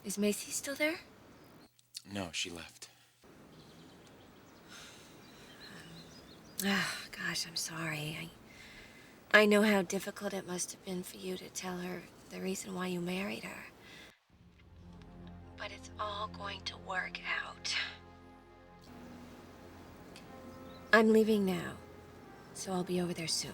Is Macy still there? No, she left. Oh, gosh, I'm sorry. I know how difficult it must have been for you to tell her the reason why you married her. But it's all going to work out. I'm leaving now, so I'll be over there soon.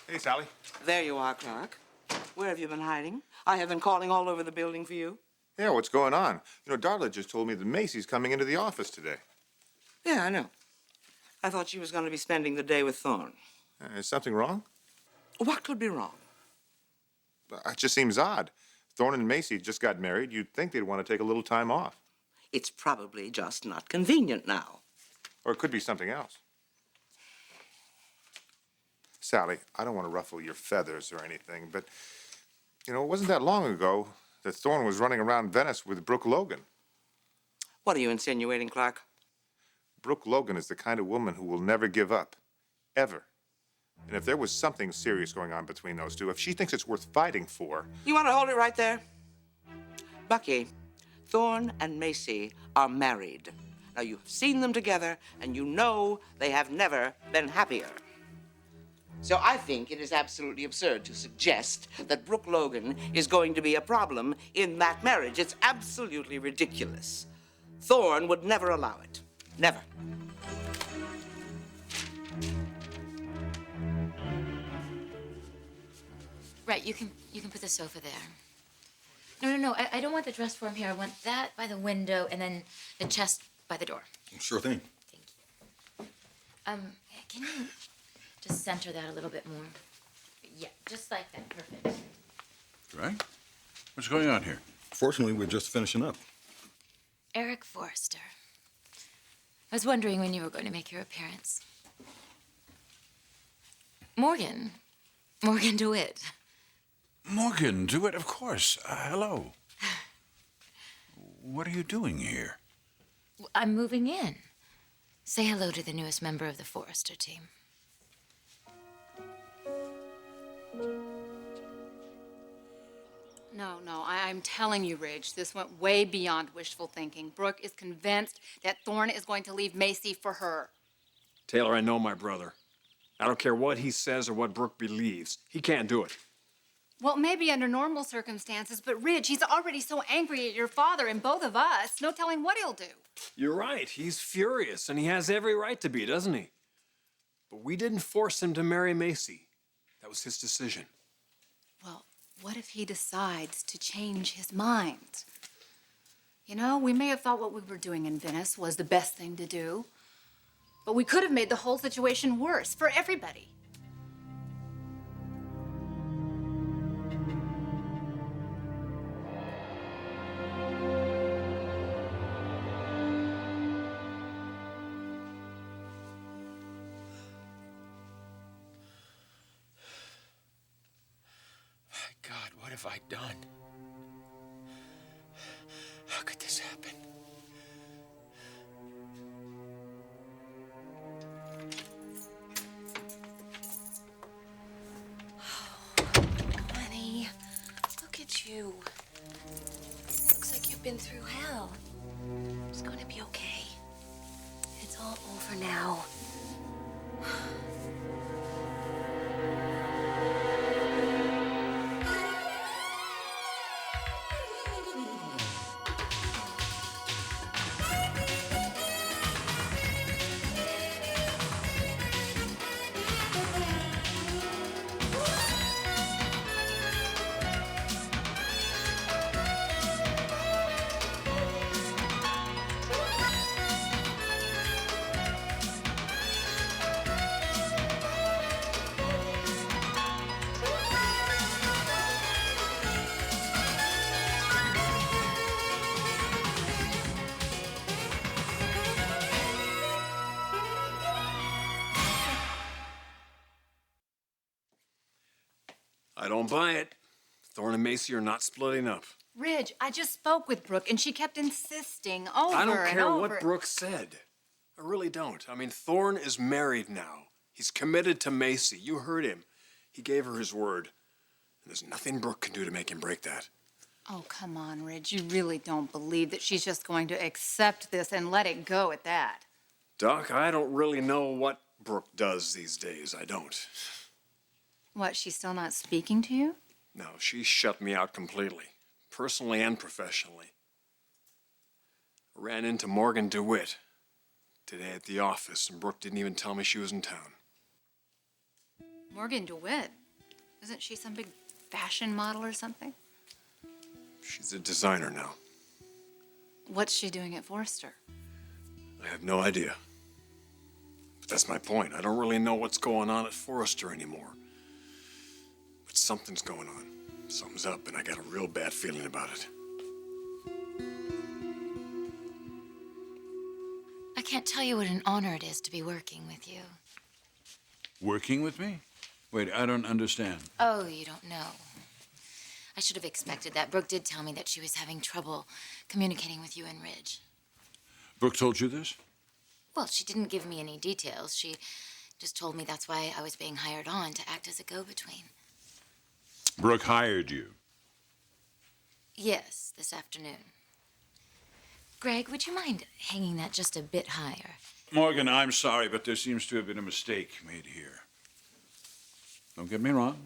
Hey, Sally. There you are, Clark. Where have you been hiding? I have been calling all over the building for you. Yeah, what's going on? You know, Darla just told me that Macy's coming into the office today. Yeah, I know. I thought she was going to be spending the day with Thorne. Is something wrong? What could be wrong? It just seems odd. Thorne and Macy just got married. You'd think they'd want to take a little time off. It's probably just not convenient now. Or it could be something else. Sally, I don't want to ruffle your feathers or anything, but, you know, it wasn't that long ago that Thorne was running around Venice with Brooke Logan. What are you insinuating, Clark? Brooke Logan is the kind of woman who will never give up. Ever. And if there was something serious going on between those two, if she thinks it's worth fighting for... You want to hold it right there? Bucky, Thorne and Macy are married. Now, you've seen them together, and you know they have never been happier. So I think it is absolutely absurd to suggest that Brooke Logan is going to be a problem in that marriage. It's absolutely ridiculous. Thorne would never allow it. Never. Right, you can put the sofa there. No, I don't want the dress form here. I want that by the window and then the chest by the door. Sure thing. Thank you. Can you just center that a little bit more? Yeah, just like that. Perfect. Right? What's going on here? Fortunately, we're just finishing up. Eric Forrester. I was wondering when you were going to make your appearance. Morgan DeWitt. Morgan DeWitt, of course. Hello. What are you doing here? I'm moving in. Say hello to the newest member of the Forrester team. No, I'm telling you, Ridge, this went way beyond wishful thinking. Brooke is convinced that Thorne is going to leave Macy for her. Taylor, I know my brother. I don't care what he says or what Brooke believes. He can't do it. Well, maybe under normal circumstances, but Ridge, he's already so angry at your father and both of us. No telling what he'll do. You're right. He's furious, and he has every right to be, doesn't he? But we didn't force him to marry Macy. That was his decision. Well, what if he decides to change his mind? You know, we may have thought what we were doing in Venice was the best thing to do, but we could have made the whole situation worse for everybody. God, what have I done? How could this happen? Honey, look at you. Looks like you've been through hell. It's gonna be okay. It's all over now. I don't buy it. Thorne and Macy are not splitting up. Ridge, I just spoke with Brooke, and she kept insisting over I don't and care over. what Brooke said. I really don't. I mean, Thorne is married now. He's committed to Macy. You heard him. He gave her his word. And there's nothing Brooke can do to make him break that. Oh, come on, Ridge. You really don't believe that she's just going to accept this and let it go at that. Doc, I don't really know what Brooke does these days. I don't. What, she's still not speaking to you? No, she shut me out completely, personally and professionally. I ran into Morgan DeWitt today at the office, and Brooke didn't even tell me she was in town. Morgan DeWitt? Isn't she some big fashion model or something? She's a designer now. What's she doing at Forrester? I have no idea. But that's my point. I don't really know what's going on at Forrester anymore. But something's going on. Something's up, and I got a real bad feeling about it. I can't tell you what an honor it is to be working with you. Working with me? Wait, I don't understand. Oh, you don't know. I should have expected that. Brooke did tell me that she was having trouble communicating with you and Ridge. Brooke told you this? Well, she didn't give me any details. She just told me that's why I was being hired on, to act as a go-between. Brooke hired you. Yes, this afternoon. Greg, would you mind hanging that just a bit higher? Morgan, I'm sorry, but there seems to have been a mistake made here. Don't get me wrong.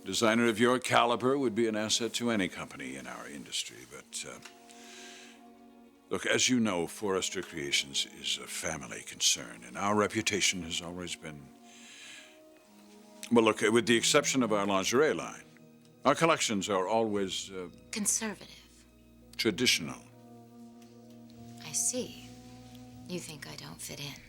A designer of your caliber would be an asset to any company in our industry, but look, as you know, Forrester Creations is a family concern, and our reputation has always been, well, look, with the exception of our lingerie line, our collections are always Conservative. traditional. I see. You think I don't fit in.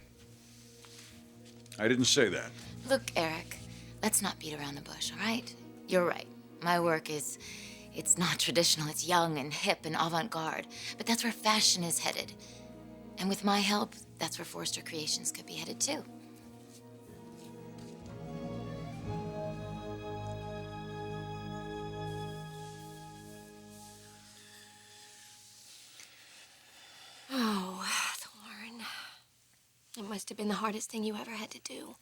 I didn't say that. Look, Eric, let's not beat around the bush, all right? You're right. My work it's not traditional. It's young and hip and avant-garde. But that's where fashion is headed. And with my help, that's where Forrester Creations could be headed too. Oh, Thorne. It must have been the hardest thing you ever had to do.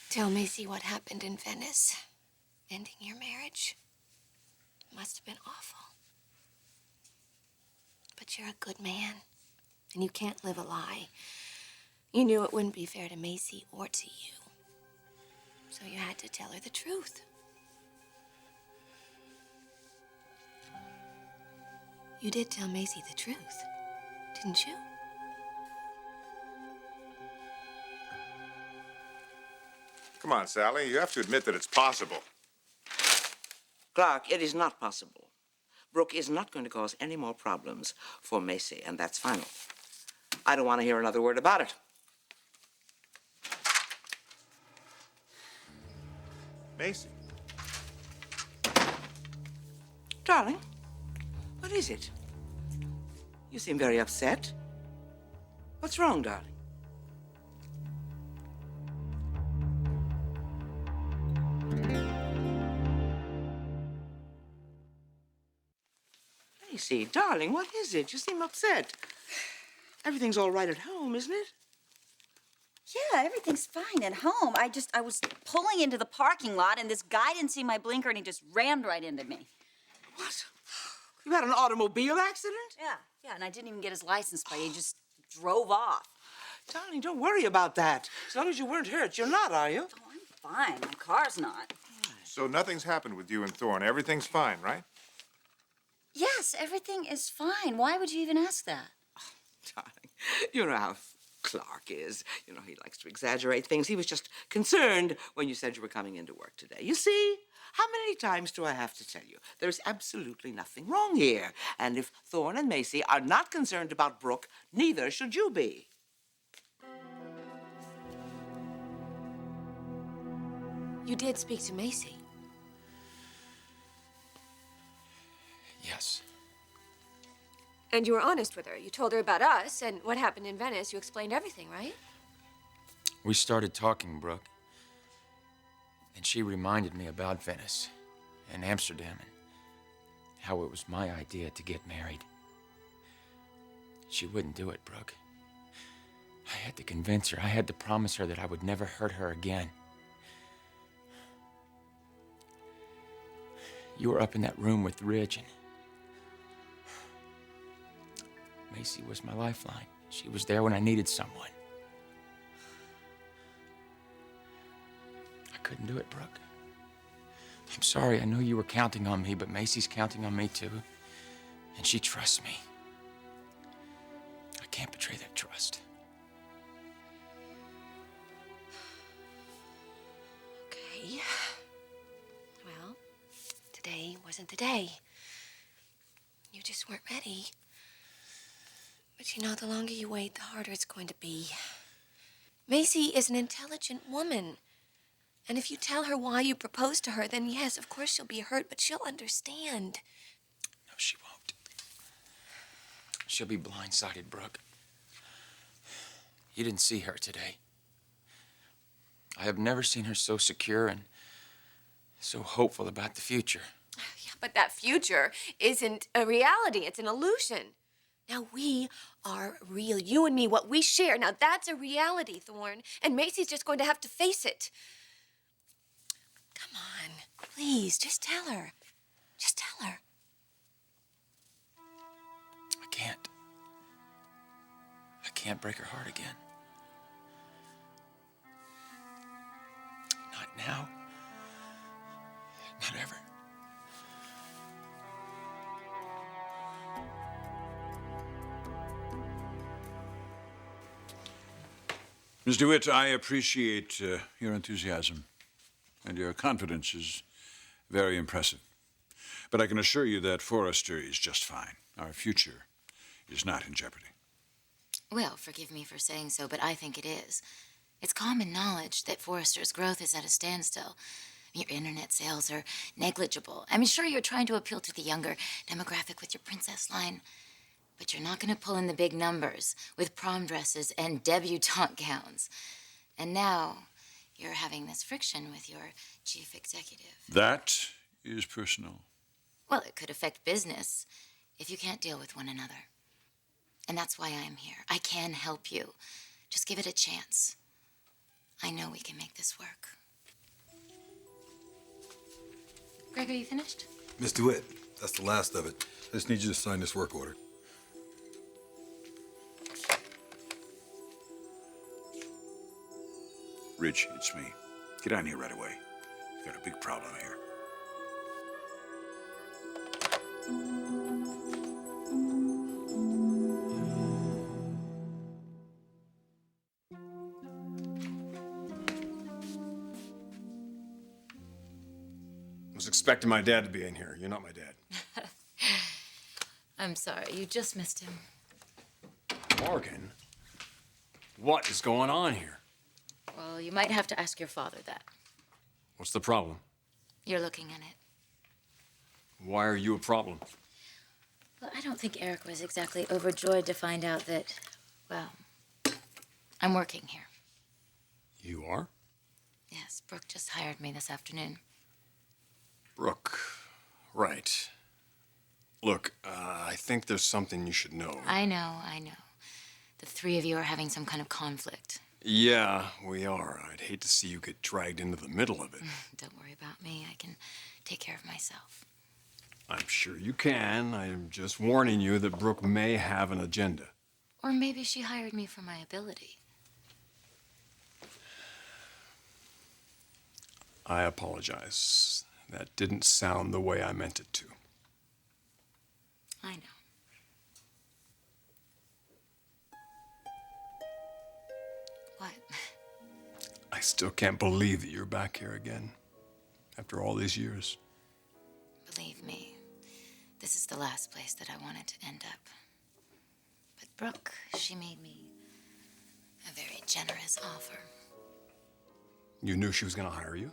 Tell Macy what happened in Venice. Ending your marriage. Must have been awful. But you're a good man, and you can't live a lie. You knew it wouldn't be fair to Macy or to you. So you had to tell her the truth. You did tell Macy the truth, didn't you? Come on, Sally. You have to admit that it's possible. Clark, it is not possible. Brooke is not going to cause any more problems for Macy, and that's final. I don't want to hear another word about it. Macy. Darling, what is it? You seem very upset. What's wrong, darling? Macy, darling, what is it? You seem upset. Everything's all right at home, isn't it? Yeah, everything's fine at home. I was pulling into the parking lot, and this guy didn't see my blinker, and he just rammed right into me. What? You had an automobile accident? Yeah, and I didn't even get his license plate. He just drove off. Darling, don't worry about that. As long as you weren't hurt. You're not, are you? Oh, I'm fine. My car's not. So nothing's happened with you and Thorne. Everything's fine, right? Yes, everything is fine. Why would you even ask that? Darling, you know how Clark is. You know, he likes to exaggerate things. He was just concerned when you said you were coming into work today. You see, how many times do I have to tell you? There's absolutely nothing wrong here. And if Thorne and Macy are not concerned about Brooke, neither should you be. You did speak to Macy. Yes. And you were honest with her. You told her about us and what happened in Venice. You explained everything, right? We started talking, Brooke. And she reminded me about Venice and Amsterdam and how it was my idea to get married. She wouldn't do it, Brooke. I had to convince her. I had to promise her that I would never hurt her again. You were up in that room with Ridge, and Macy was my lifeline. She was there when I needed someone. I couldn't do it, Brooke. I'm sorry. I know you were counting on me, but Macy's counting on me too. And she trusts me. I can't betray that trust. Okay. Well, today wasn't the day. You just weren't ready. But you know, the longer you wait, the harder it's going to be. Macy is an intelligent woman. And if you tell her why you proposed to her, then yes, of course she'll be hurt, but she'll understand. No, she won't. She'll be blindsided, Brooke. You didn't see her today. I have never seen her so secure and so hopeful about the future. Yeah, but that future isn't a reality. It's an illusion. Now, we are real. You and me, what we share. Now, that's a reality, Thorne. And Macy's just going to have to face it. Come on. Please, just tell her. Just tell her. I can't. I can't break her heart again. Not now. Not ever. Ms. DeWitt, I appreciate your enthusiasm, and your confidence is very impressive. But I can assure you that Forrester is just fine. Our future is not in jeopardy. Well, forgive me for saying so, but I think it is. It's common knowledge that Forrester's growth is at a standstill. Your internet sales are negligible. I mean, sure, you're trying to appeal to the younger demographic with your princess line, but you're not going to pull in the big numbers with prom dresses and debutante gowns. And now you're having this friction with your chief executive. That is personal. Well, it could affect business if you can't deal with one another. And that's why I'm here. I can help you. Just give it a chance. I know we can make this work. Greg, are you finished? Miss DeWitt, that's the last of it. I just need you to sign this work order. Rich, it's me. Get on here right away. We've got a big problem here. I was expecting my dad to be in here. You're not my dad. I'm sorry, you just missed him. Morgan, what is going on here? Well, you might have to ask your father that. What's the problem? You're looking at it. Why are you a problem? Well, I don't think Eric was exactly overjoyed to find out that, well, I'm working here. You are? Yes, Brooke just hired me this afternoon. Brooke, right. Look, I think there's something you should know. I know. The three of you are having some kind of conflict. Yeah, we are. I'd hate to see you get dragged into the middle of it. Don't worry about me. I can take care of myself. I'm sure you can. I'm just warning you that Brooke may have an agenda. Or maybe she hired me for my ability. I apologize. That didn't sound the way I meant it to. I know. What? I still can't believe that you're back here again. After all these years. Believe me, this is the last place that I wanted to end up. But Brooke, she made me a very generous offer. You knew she was going to hire you?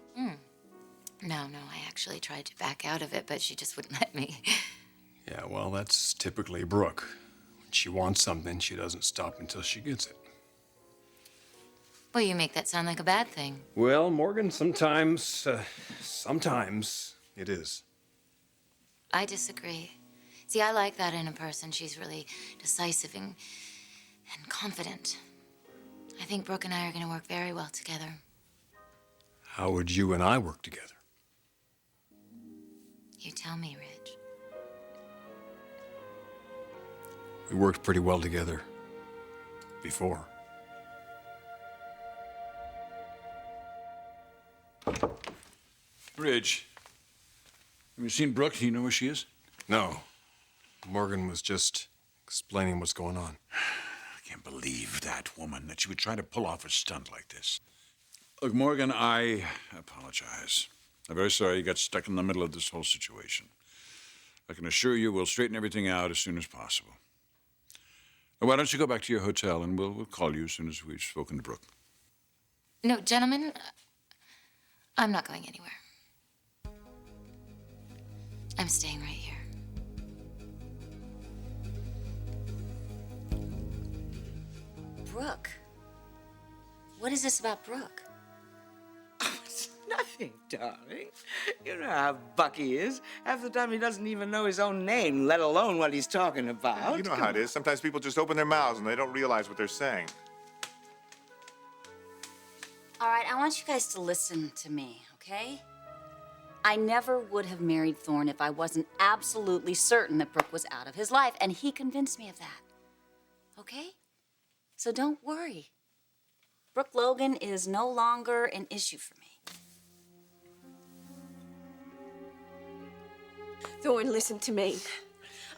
No, I actually tried to back out of it, but she just wouldn't let me. Yeah, well, that's typically Brooke. When she wants something, she doesn't stop until she gets it. Well, you make that sound like a bad thing. Well, Morgan, sometimes it is. I disagree. See, I like that in a person. She's really decisive and confident. I think Brooke and I are going to work very well together. How would you and I work together? You tell me, Rich. We worked pretty well together before. Ridge, have you seen Brooke? Do you know where she is? No. Morgan was just explaining what's going on. I can't believe that woman, that she would try to pull off a stunt like this. Look, Morgan, I apologize. I'm very sorry you got stuck in the middle of this whole situation. I can assure you we'll straighten everything out as soon as possible. Now, why don't you go back to your hotel and we'll call you as soon as we've spoken to Brooke. No, gentlemen, I'm not going anywhere. I'm staying right here. Brooke. What is this about Brooke? It's nothing, darling. You know how Bucky is. Half the time he doesn't even know his own name, let alone what he's talking about. You know how it is. Sometimes people just open their mouths and they don't realize what they're saying. All right, I want you guys to listen to me, okay? I never would have married Thorne if I wasn't absolutely certain that Brooke was out of his life, and he convinced me of that. Okay? So don't worry. Brooke Logan is no longer an issue for me. Thorne, listen to me.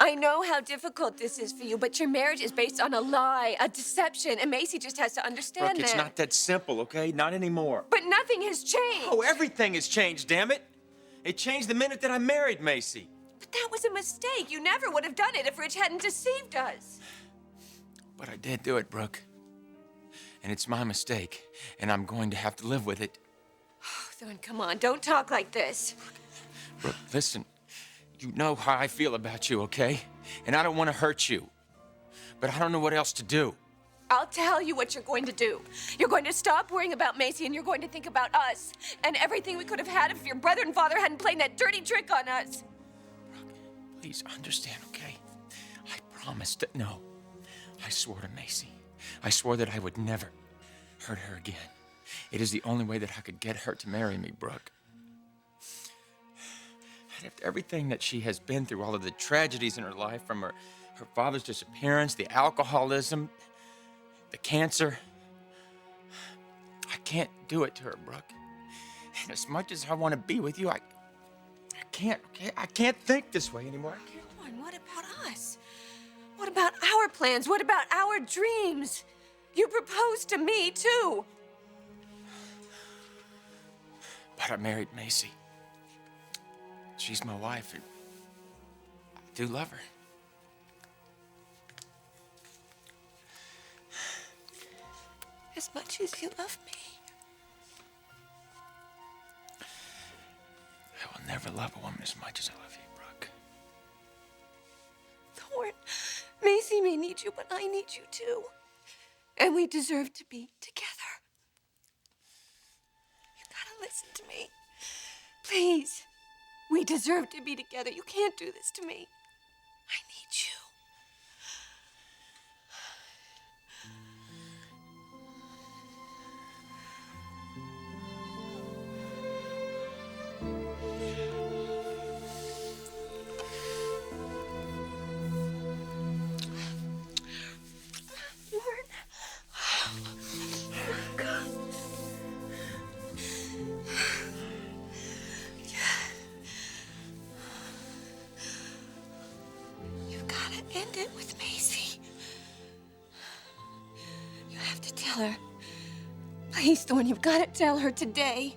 I know how difficult this is for you, but your marriage is based on a lie, a deception, and Macy just has to understand Brooke, that. it's not that simple, okay? Not anymore. But nothing has changed. Oh, everything has changed, damn it. It changed the minute that I married Macy. But that was a mistake. You never would have done it if Rich hadn't deceived us. But I did do it, Brooke. And it's my mistake, and I'm going to have to live with it. Oh, Thorne, come on. Don't talk like this. Brooke, listen. You know how I feel about you, okay? And I don't want to hurt you. But I don't know what else to do. I'll tell you what you're going to do. You're going to stop worrying about Macy, and you're going to think about us and everything we could have had if your brother and father hadn't played that dirty trick on us. Brooke, please understand, okay? I promised that no. I swore to Macy. I swore that I would never hurt her again. It is the only way that I could get her to marry me, Brooke. And after everything that she has been through, all of the tragedies in her life, from her father's disappearance, the alcoholism, the cancer, I can't do it to her, Brooke. And as much as I want to be with you, I can't, okay? I can't think this way anymore. I can't. Thorne, what about us? What about our plans? What about our dreams? You proposed to me, too. But I married Macy. She's my wife, and I do love her. As much as you love me. I will never love a woman as much as I love you, Brooke. Thorne, Macy may need you, but I need you too. And we deserve to be together. You gotta listen to me. Please. We deserve to be together. You can't do this to me. I need you. End it with Macy. You have to tell her. Please, Thorne, you've got to tell her today.